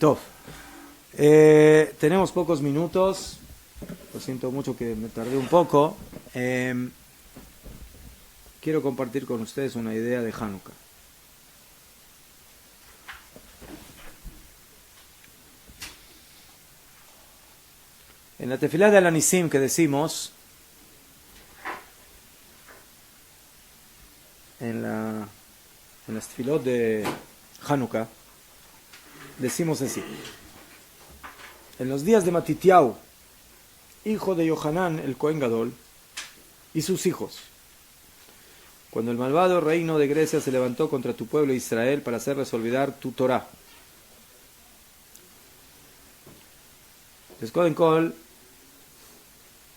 Tov. Tenemos pocos minutos. Lo siento mucho que me tardé un poco. Quiero compartir con ustedes una idea de Hanukkah. En la tefilá de Al-Anisim que decimos, en las tefilot de Hanukkah, decimos así: en los días de Matitiau, hijo de Yohanan el Cohen Gadol, y sus hijos, cuando el malvado reino de Grecia se levantó contra tu pueblo Israel para hacerles olvidar tu Torah. Les Cohen Kol,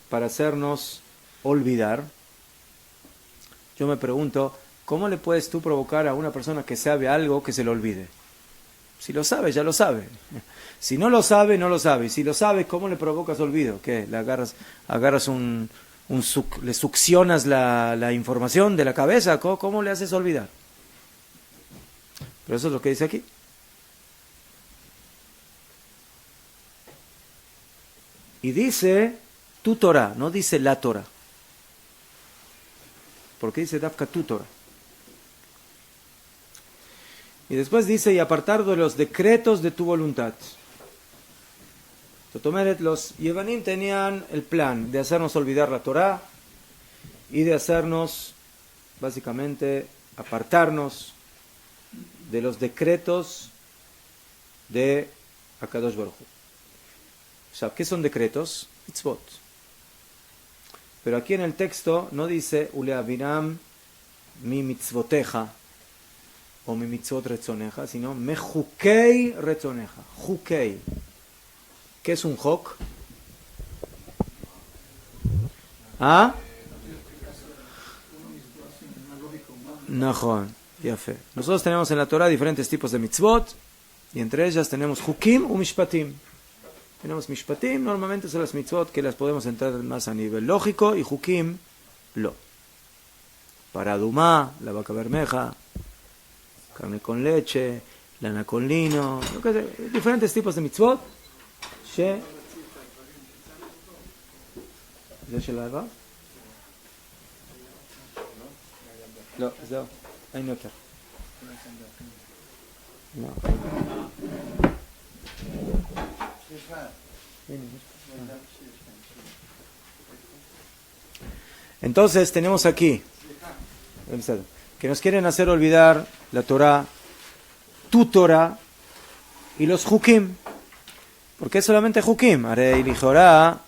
para hacernos olvidar. Yo me pregunto, ¿cómo le puedes tú provocar a una persona que sabe algo que se le olvide? Si lo sabe, ya lo sabe. Si no lo sabe, no lo sabe. Y si lo sabe, ¿cómo le provocas olvido? ¿Qué? ¿Le agarras le succionas la información de la cabeza? ¿Cómo le haces olvidar? Pero eso es lo que dice aquí. Y dice tu Torah, no dice la Torah. Porque dice Dafka tu Torah. Y después dice, y apartar de los decretos de tu voluntad. Los Yevanim tenían el plan de hacernos olvidar la Torah y de hacernos, básicamente, apartarnos de los decretos de Akadosh Baruj Hu. O sea, ¿qué son decretos? Mitzvot. Pero aquí en el texto no dice Uleavinam mi mitzvoteja o mi mitzvot retzoneja, sino me jukei retzoneja. Jukei. ¿Qué es un jok? ¿Ah? Najón. Ya fe. Nosotros tenemos en la Torah diferentes tipos de mitzvot y entre ellas tenemos jukim u mishpatim. Tenemos mishpatim, normalmente son las mitzvot que las podemos entrar más a nivel lógico, y jukim, lo. Para Dumá, la vaca bermeja, carne con leche, lana con lino, diferentes tipos de mitzvot. זה של העבר? לא, זהו, אין יותר. לא. Entonces tenemos aquí que nos quieren hacer olvidar la Torah, tu Torah y los Jukim. Porque es solamente Jukim. Arei Lijorá,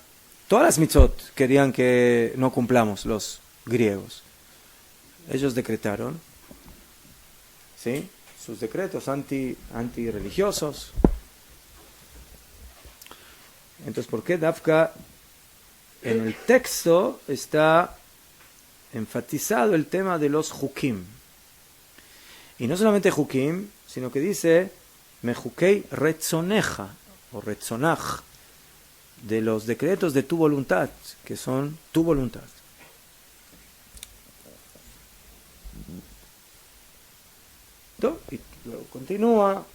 todas las mitzvot querían que no cumplamos los griegos. Ellos decretaron, ¿sí?, sus decretos antirreligiosos. Entonces, ¿por qué Dafka en el texto está enfatizado el tema de los Jukim? Y no solamente Jukim, sino que dice Mejukei retzoneja o retzonaj, de los decretos de tu voluntad, que son tu voluntad. Y luego continúa.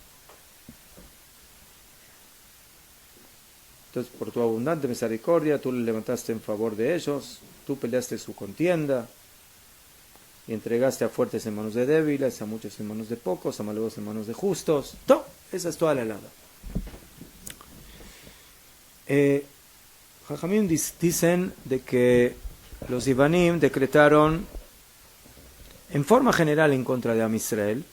Entonces, por tu abundante misericordia, tú le levantaste en favor de ellos, tú peleaste su contienda, y entregaste a fuertes en manos de débiles, a muchos en manos de pocos, a malvados en manos de justos. Esa es toda la alada. Jajamim dicen de que los Ivanim decretaron en forma general en contra de Am Israel,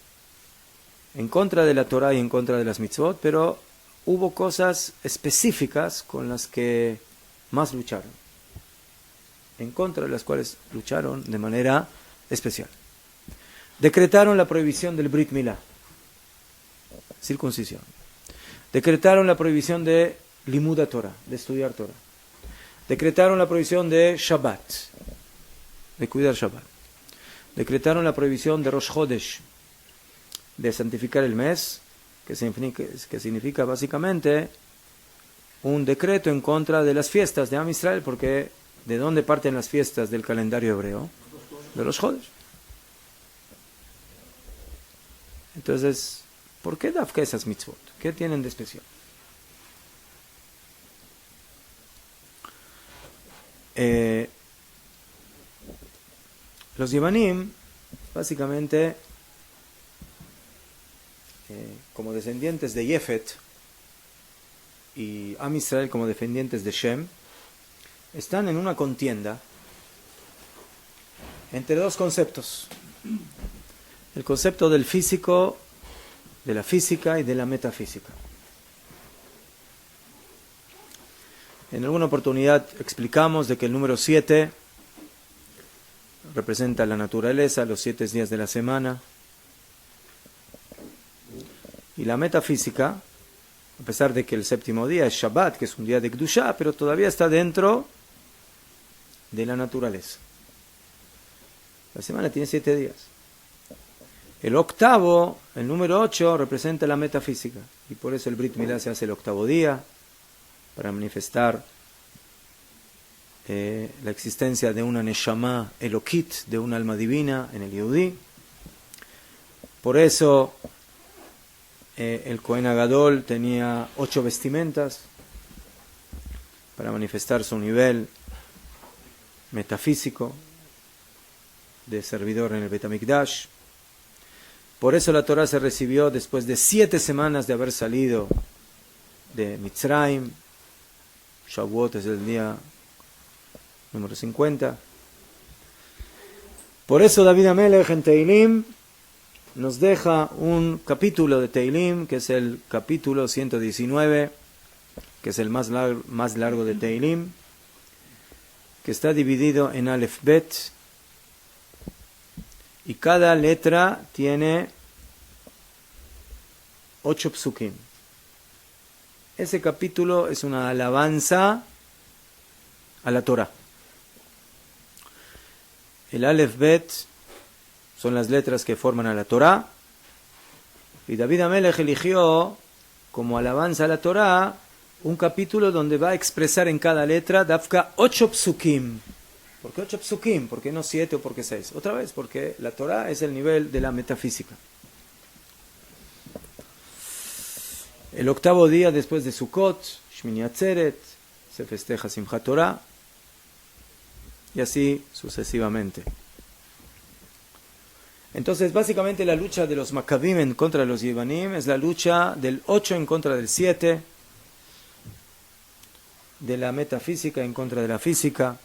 en contra de la Torah y en contra de las mitzvot, pero hubo cosas específicas con las que más lucharon, en contra de las cuales lucharon de manera especial. Decretaron la prohibición del Brit Milá, circuncisión. Decretaron la prohibición de Limuda Torah, de estudiar Torah. Decretaron la prohibición de Shabbat, de cuidar Shabbat. Decretaron la prohibición de Rosh Chodesh, de santificar el mes, que significa básicamente un decreto en contra de las fiestas de Am Israel, porque ¿de dónde parten las fiestas del calendario hebreo? De los Chodesh. Entonces, ¿Por qué dafka esas mitzvot? ¿Qué tienen de especial? Los Yevanim, básicamente, como descendientes de Yefet, y Am Israel como descendientes de Shem, están en una contienda entre dos conceptos. El concepto del físico, de la física y de la metafísica. En alguna oportunidad explicamos de que el número 7 representa la naturaleza, los 7 días de la semana. Y la metafísica, a pesar de que el séptimo día es Shabbat, que es un día de Kedushá, pero todavía está dentro de la naturaleza. La semana tiene 7 días. El octavo, el número 8, representa la metafísica. Y por eso el Brit Milá se hace el octavo día, para manifestar la existencia de una Neshama Elokit, de un alma divina en el Yehudí. Por eso el Kohen Agadol tenía 8 vestimentas para manifestar su nivel metafísico de servidor en el Bet HaMikdash. Por eso la Torah se recibió después de 7 semanas de haber salido de Mitzrayim. Shavuot es el día número 50. Por eso David Amelech en Teilim nos deja un capítulo de Teilim, que es el capítulo 119, que es el más largo de Teilim, que está dividido en Aleph Bet, y cada letra tiene 8 psukim. Ese capítulo es una alabanza a la Torah. El Aleph Bet son las letras que forman a la Torah, y David Amelech eligió como alabanza a la Torah un capítulo donde va a expresar en cada letra dafka 8 psukim. ¿Por qué 8 psukim? ¿Por qué no 7 o por qué 6? Otra vez, porque la Torah es el nivel de la metafísica. El octavo día después de Sukkot, Shmini Atzeret, se festeja Simchat Torah, y así sucesivamente. Entonces, básicamente la lucha de los Maccabim en contra de los Yevanim es la lucha del 8 en contra del 7, de la metafísica en contra de la física,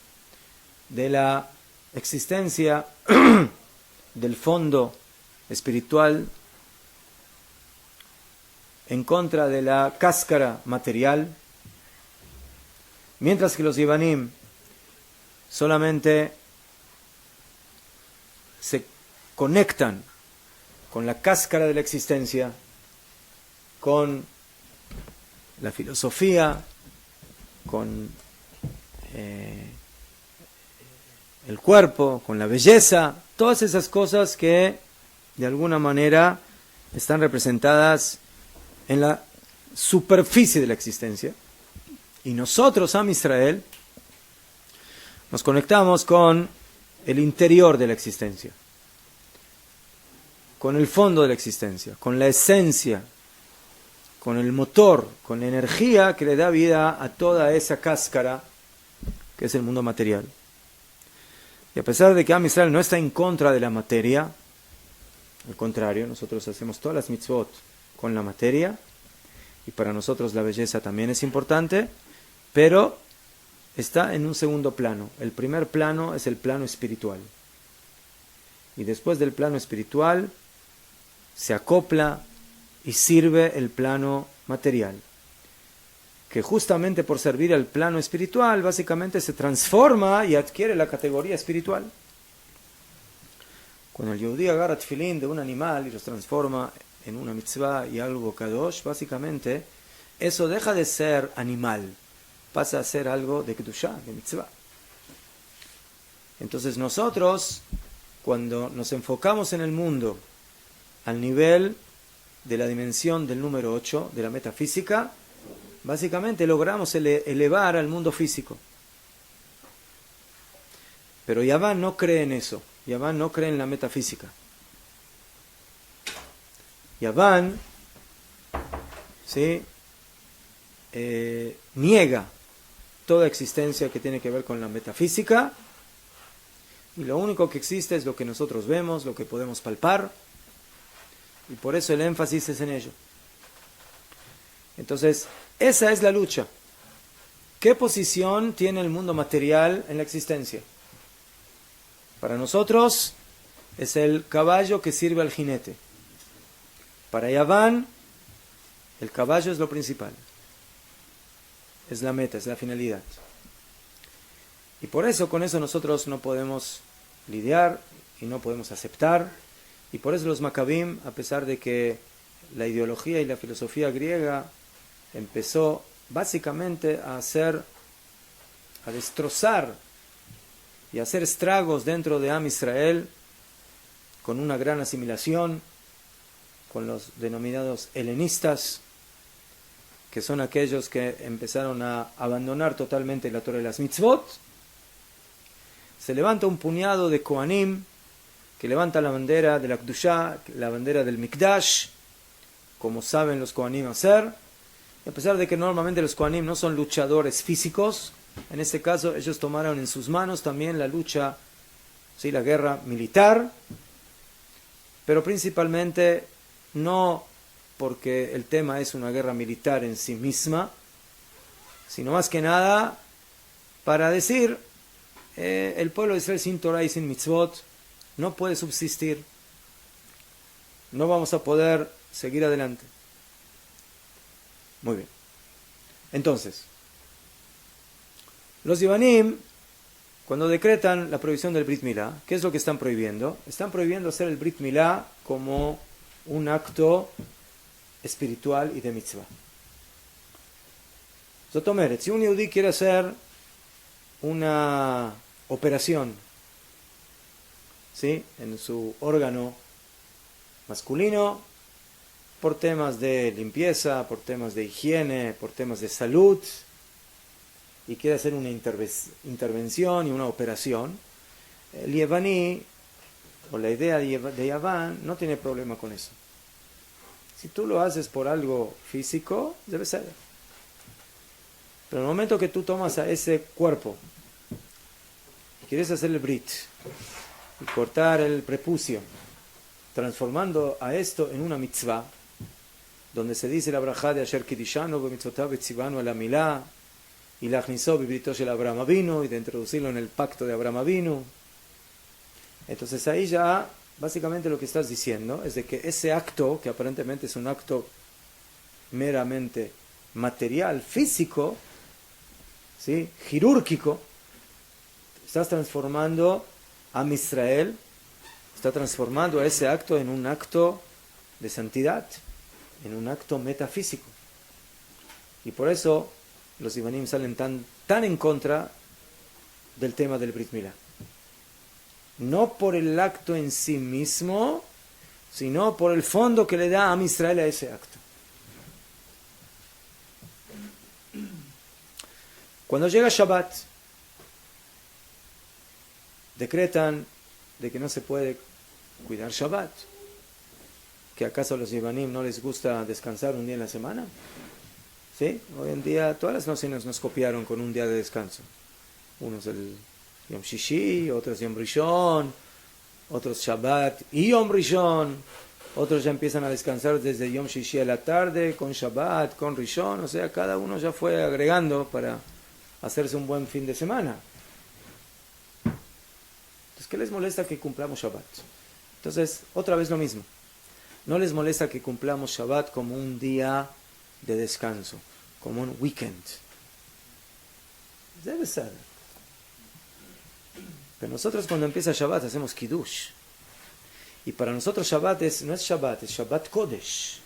de la existencia del fondo espiritual en contra de la cáscara material, mientras que los Yevanim solamente se conectan con la cáscara de la existencia, con la filosofía, con el cuerpo, con la belleza, todas esas cosas que de alguna manera están representadas en la superficie de la existencia. Y nosotros, Am Israel, nos conectamos con el interior de la existencia, con el fondo de la existencia, con la esencia, con el motor, con la energía que le da vida a toda esa cáscara que es el mundo material. Y a pesar de que Am Israel no está en contra de la materia, al contrario, nosotros hacemos todas las mitzvot con la materia, y para nosotros la belleza también es importante, pero está en un segundo plano. El primer plano es el plano espiritual. Y después del plano espiritual se acopla y sirve el plano material, que justamente por servir al plano espiritual, básicamente se transforma y adquiere la categoría espiritual. Cuando el Yehudí agarra tefilín de un animal y los transforma en una mitzvah y algo kadosh, básicamente eso deja de ser animal, pasa a ser algo de kedushá, de mitzvah. Entonces nosotros, cuando nos enfocamos en el mundo al nivel de la dimensión del número 8, de la metafísica, básicamente logramos elevar al mundo físico. Pero Yaván no cree en eso. Yaván no cree en la metafísica. Yaván ¿sí? Niega toda existencia que tiene que ver con la metafísica, y lo único que existe es lo que nosotros vemos, lo que podemos palpar, y por eso el énfasis es en ello. Entonces, esa es la lucha. ¿Qué posición tiene el mundo material en la existencia? Para nosotros es el caballo que sirve al jinete. Para Yaván, el caballo es lo principal. Es la meta, es la finalidad. Y por eso, con eso nosotros no podemos lidiar y no podemos aceptar. Y por eso los Maccabim, a pesar de que la ideología y la filosofía griega empezó básicamente a destrozar y a hacer estragos dentro de Am Israel, con una gran asimilación con los denominados helenistas, que son aquellos que empezaron a abandonar totalmente la Torah de las mitzvot. Se levanta un puñado de Kohanim que levanta la bandera de la Kedushá, la bandera del Mikdash, como saben los Kohanim hacer. Y a pesar de que normalmente los Kohanim no son luchadores físicos, en este caso ellos tomaron en sus manos también la lucha, ¿sí?, la guerra militar, pero principalmente no porque el tema es una guerra militar en sí misma, sino más que nada para decir, el pueblo de Israel sin Torah y sin mitzvot no puede subsistir, no vamos a poder seguir adelante. Muy bien. Entonces, los Yevanim, cuando decretan la prohibición del Brit Milá, ¿qué es lo que están prohibiendo? Están prohibiendo hacer el Brit Milá como un acto espiritual y de mitzvah. Zotomeret, si un yehudí quiere hacer una operación, ¿sí?, en su órgano masculino, por temas de limpieza, por temas de higiene, por temas de salud, y quiere hacer una intervención y una operación, el Yevaní, o la idea de Yaván, no tiene problema con eso. Si tú lo haces por algo físico, debe ser. Pero en el momento que tú tomas a ese cuerpo y quieres hacer el brit y cortar el prepucio, transformando a esto en una mitzvah, donde se dice la brajá de Asher Kidishanu b'mitzvotav v'tzivanu ala milá, y la achnizó b'brito shel Abraham Avinu, y de introducirlo en el pacto de Abraham Avinu. Entonces ahí ya básicamente lo que estás diciendo es de que ese acto, que aparentemente es un acto meramente material, físico, ¿sí?, quirúrgico, estás transformando a Israel, está transformando a ese acto en un acto de santidad, en un acto metafísico. Y por eso los Yevanim salen tan en contra del tema del Brit Milá. No por el acto en sí mismo, sino por el fondo que le da a Israel a ese acto. Cuando llega Shabbat, decretan de que no se puede cuidar Shabbat. ¿Que acaso a los Yevanim no les gusta descansar un día en la semana? ¿Sí? Hoy en día todas las naciones nos copiaron con un día de descanso. Unos el Yom Shishi, otros Yom Rishon, otros Shabbat y Yom Rishon, otros ya empiezan a descansar desde Yom Shishi a la tarde, con Shabbat, con Rishon, o sea, cada uno ya fue agregando para hacerse un buen fin de semana. Entonces, ¿qué les molesta que cumplamos Shabbat? Entonces, otra vez lo mismo. No les molesta que cumplamos Shabbat como un día de descanso, como un weekend. Debe ser. Pero nosotros cuando empieza Shabbat hacemos Kiddush. Y para nosotros Shabbat no es Shabbat, es Shabbat Kodesh.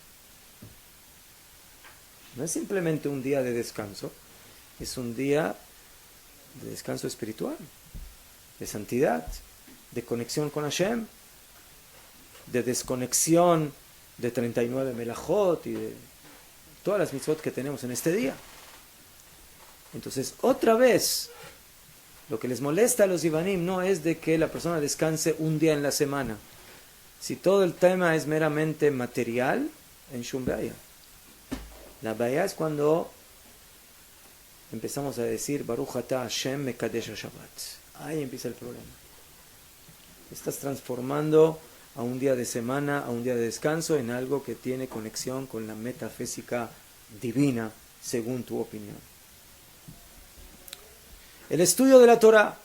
No es simplemente un día de descanso, es un día de descanso espiritual, de santidad, de conexión con Hashem, de desconexión de 39 melajot y de todas las mitzvot que tenemos en este día. Entonces, otra vez, lo que les molesta a los Yevanim no es de que la persona descanse un día en la semana. Si todo el tema es meramente material, en Shumbaya. La bahía es cuando empezamos a decir Baruch Ata Hashem Mekadesh Shabbat. Ahí empieza el problema. Estás transformando a un día de semana, a un día de descanso, en algo que tiene conexión con la metafísica divina, según tu opinión. El estudio de la Torah.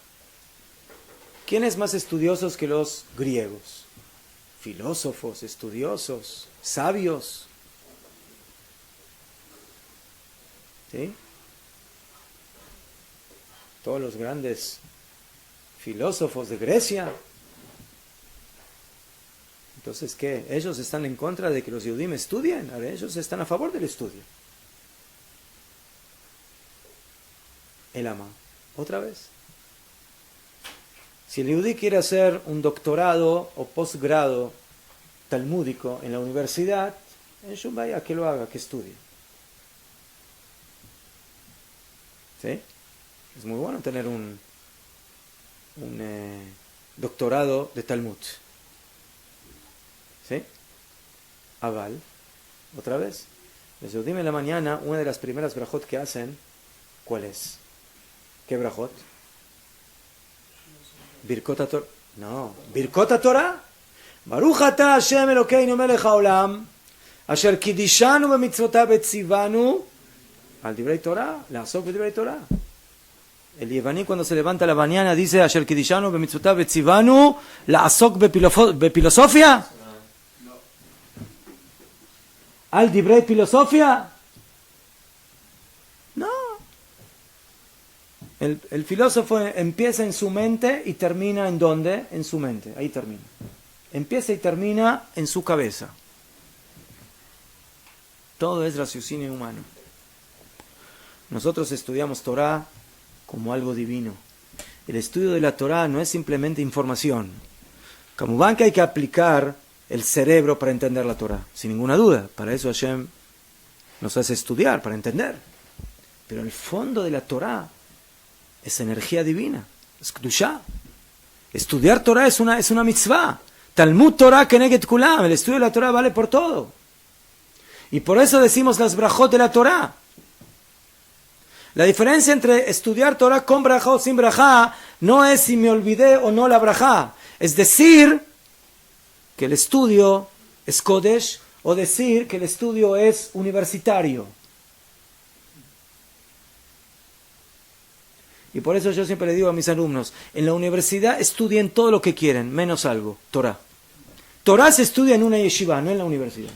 ¿Quiénes más estudiosos que los griegos? Filósofos, estudiosos, sabios. ¿Sí? Todos los grandes filósofos de Grecia. Entonces, ¿qué? ¿Ellos están en contra de que los Yehudim estudien? A ver, ellos están a favor del estudio. El ama. Otra vez. Si el Yehudí quiere hacer un doctorado o posgrado talmúdico en la universidad, en vaya que lo haga, que estudie. ¿Sí? Es muy bueno tener un doctorado de Talmud. ¿Sí? Aval. Otra vez. Les digo, dime en la mañana, una de las primeras brajot que hacen, ¿cuál es? ¿Qué brajot? Birkot HaTorah. No. Birkot HaTorah. Baruch Ata Hashem Elokeinu melech haolam, asher kidishanu b'mitzvotav v'tzivanu al divrei Torah, la'asok b'divrei Torah. El Yevaní cuando se levanta la mañana dice asher kidishanu b'mitzvotav v'tzivanu la'asok b'filosofia. ¿Al divrei filosofia? No. El filósofo empieza en su mente y termina ¿en dónde? En su mente. Ahí termina. Empieza y termina en su cabeza. Todo es raciocinio humano. Nosotros estudiamos Torah como algo divino. El estudio de la Torah no es simplemente información. Kamubán que hay que aplicar el cerebro para entender la Torah, sin ninguna duda. Para eso Hashem nos hace estudiar, para entender. Pero el fondo de la Torah es energía divina, es Kedushá. Estudiar Torah es una mitzvah. Talmud Torah Keneget Kulam. El estudio de la Torah vale por todo. Y por eso decimos las brajot de la Torah. La diferencia entre estudiar Torah con brajá o sin brajá no es si me olvidé o no la brajá. Es decir que el estudio es Kodesh o decir que el estudio es universitario. Y por eso yo siempre le digo a mis alumnos, en la universidad estudien todo lo que quieren, menos algo, Torah. Torah se estudia en una yeshiva, no en la universidad.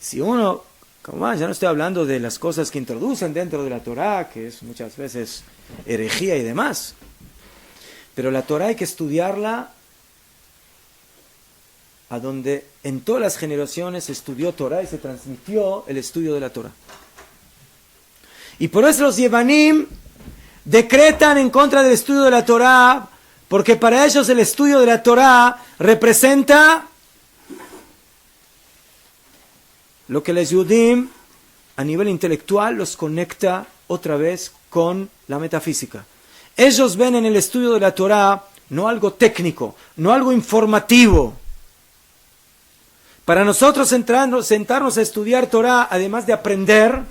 Si uno, como ya no estoy hablando de las cosas que introducen dentro de la Torah, que es muchas veces herejía y demás, pero la Torah hay que estudiarla a donde en todas las generaciones se estudió Torah y se transmitió el estudio de la Torah. Y por eso los Yevanim decretan en contra del estudio de la Torah, porque para ellos el estudio de la Torah representa lo que los Yehudim a nivel intelectual los conecta otra vez con la metafísica. Ellos ven en el estudio de la Torah no algo técnico, no algo informativo. Para nosotros sentarnos a estudiar Torah, además de aprender,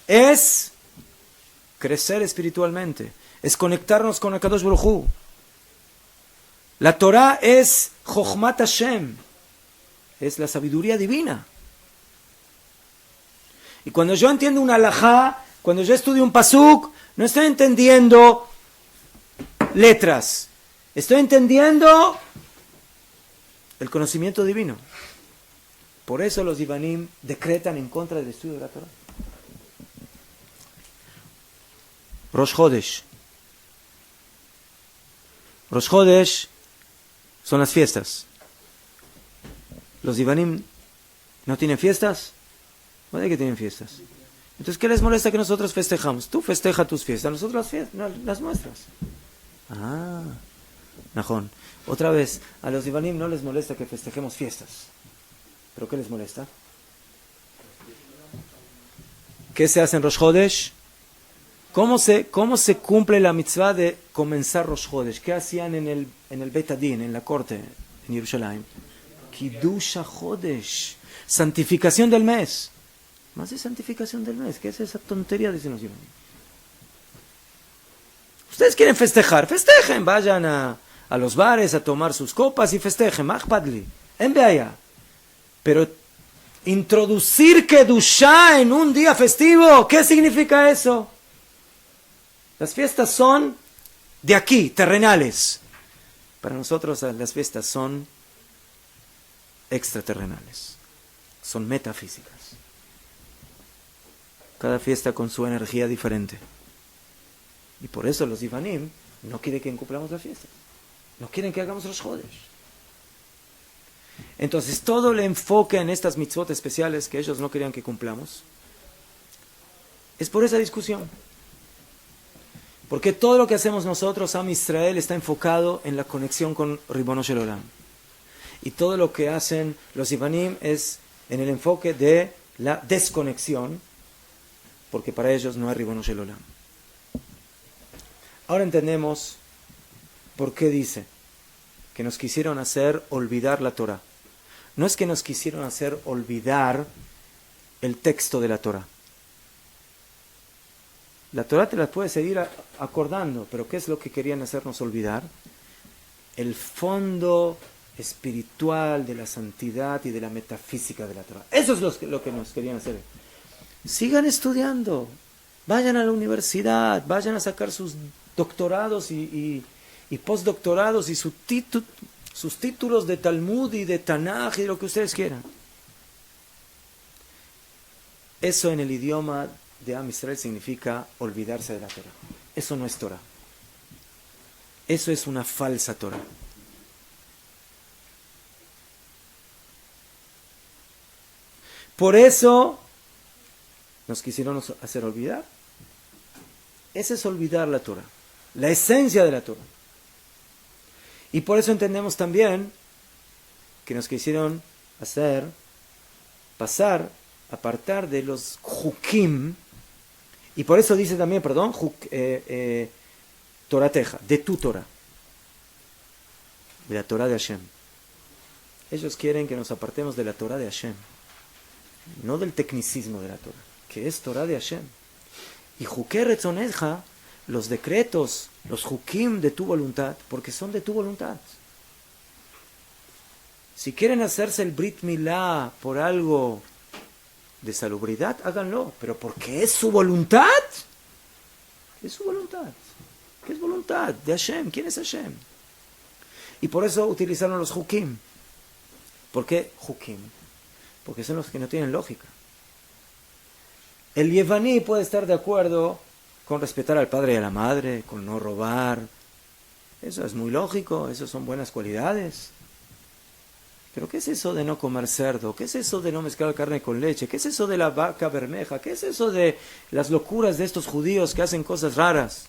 es crecer espiritualmente, es conectarnos con HaKadosh Baruj Hu. La Torah es Chochmat Hashem, es la sabiduría divina. Y cuando yo entiendo una halajá, cuando yo estudio un pasuk, no estoy entendiendo letras, estoy entendiendo el conocimiento divino. Por eso los Yevanim decretan en contra del estudio de la Torah. Rosh Chodesh. Rosh Chodesh son las fiestas. Los Yevanim no tienen fiestas. ¿Puede que tienen fiestas? Entonces, ¿qué les molesta que nosotros festejamos? Tú festeja tus fiestas, nosotros las nuestras. Ah, Najón. Otra vez, a los Yevanim no les molesta que festejemos fiestas. ¿Pero qué les molesta? ¿Qué se hace en Rosh Chodesh? ¿Cómo se cumple la mitzvah de comenzar Rosh Chodesh? ¿Qué hacían en el Beit Adin, en la corte, en Jerusalén? Kiddush HaChodesh. santificación del mes. Más de santificación del mes. ¿Qué es esa tontería? Dicen los Ivanim. Ustedes quieren festejar, festejen, vayan a los bares a tomar sus copas y festejen. Mahpadli, enve allá. Pero introducir Kedushá en un día festivo, ¿qué significa eso? Las fiestas son de aquí, terrenales. Para nosotros las fiestas son extraterrenales, son metafísicas. Cada fiesta con su energía diferente. Y por eso los Ivanim no quieren que cumplamos las fiestas. No quieren que hagamos los Jodesh. Entonces todo el enfoque en estas mitzvot especiales que ellos no querían que cumplamos es por esa discusión. Porque todo lo que hacemos nosotros, Am Israel, está enfocado en la conexión con Ribono Shel Olam. Y todo lo que hacen los Ivanim es en el enfoque de la desconexión, porque para ellos no hay Ribono Shel Olam. Ahora entendemos por qué dice que nos quisieron hacer olvidar la Torah. No es que nos quisieron hacer olvidar el texto de la Torah. La Torah te la puedes seguir acordando, pero ¿qué es lo que querían hacernos olvidar? El fondo espiritual de la santidad y de la metafísica de la Torah. Eso es lo que nos querían hacer. Sigan estudiando, vayan a la universidad, vayan a sacar sus doctorados y postdoctorados y sus títulos de Talmud y de Tanaj y lo que ustedes quieran. Eso en el idioma de Am Israel significa olvidarse de la Torah. Eso no es Torah. Eso es una falsa Torah. Por eso nos quisieron hacer olvidar. Ese es olvidar la Torah, la esencia de la Torah. Y por eso entendemos también que nos quisieron hacer pasar, apartar de los Jukim. Y por eso dice también, Torateja, de tu Torah, de la Torah de Hashem. Ellos quieren que nos apartemos de la Torah de Hashem, no del tecnicismo de la Torah, que es Torah de Hashem. Y Juké Retzoneja, los decretos, los Jukim de tu voluntad, porque son de tu voluntad. Si quieren hacerse el Brit Milá por algo de salubridad, háganlo, pero porque es su voluntad. Es su voluntad. ¿Qué es voluntad? De Hashem. ¿Quién es Hashem? Y por eso utilizaron los Jukim. ¿Por qué Jukim? Porque son los que no tienen lógica. El Yevaní puede estar de acuerdo con respetar al padre y a la madre, con no robar. Eso es muy lógico, eso son buenas cualidades. Pero ¿qué es eso de no comer cerdo? ¿Qué es eso de no mezclar carne con leche? ¿Qué es eso de la vaca bermeja? ¿Qué es eso de las locuras de estos judíos que hacen cosas raras?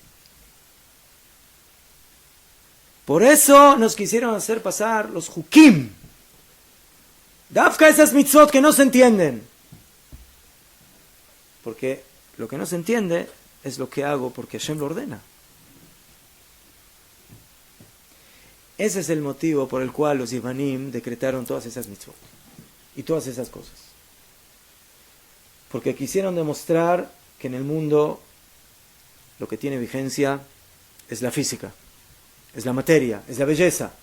Por eso nos quisieron hacer pasar los Jukim. Dafka esas mitzvot que no se entienden. Porque lo que no se entiende es lo que hago porque Hashem lo ordena. Ese es el motivo por el cual los Ivanim decretaron todas esas mitzvot y todas esas cosas. Porque quisieron demostrar que en el mundo lo que tiene vigencia es la física, es la materia, es la belleza.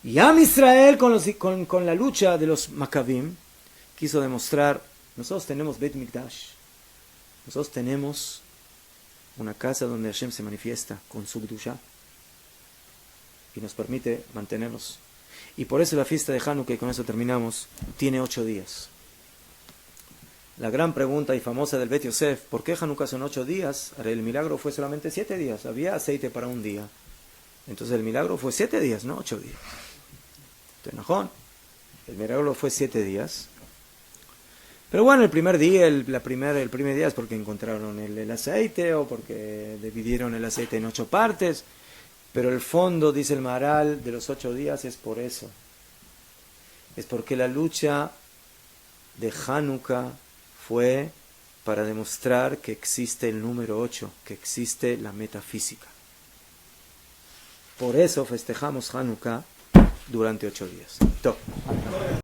Y Am Israel con la lucha de los Maccabim quiso demostrar, nosotros tenemos Bet Mikdash, nosotros tenemos una casa donde Hashem se manifiesta con su Kedushá y nos permite mantenernos. Y por eso la fiesta de Hanukkah, y con eso terminamos, tiene 8 días. La gran pregunta y famosa del Bet Yosef, ¿por qué Hanukkah son 8 días? El milagro fue solamente 7 días, había aceite para un día. Entonces el milagro fue 7 días, no 8 días. Entonces, el milagro fue 7 días. Pero bueno, el primer día es porque encontraron el aceite o porque dividieron el aceite en 8 partes. Pero el fondo, dice el Maharal, de los 8 días es por eso. Es porque la lucha de Hanukkah fue para demostrar que existe el número 8, que existe la metafísica. Por eso festejamos Hanukkah durante 8 días.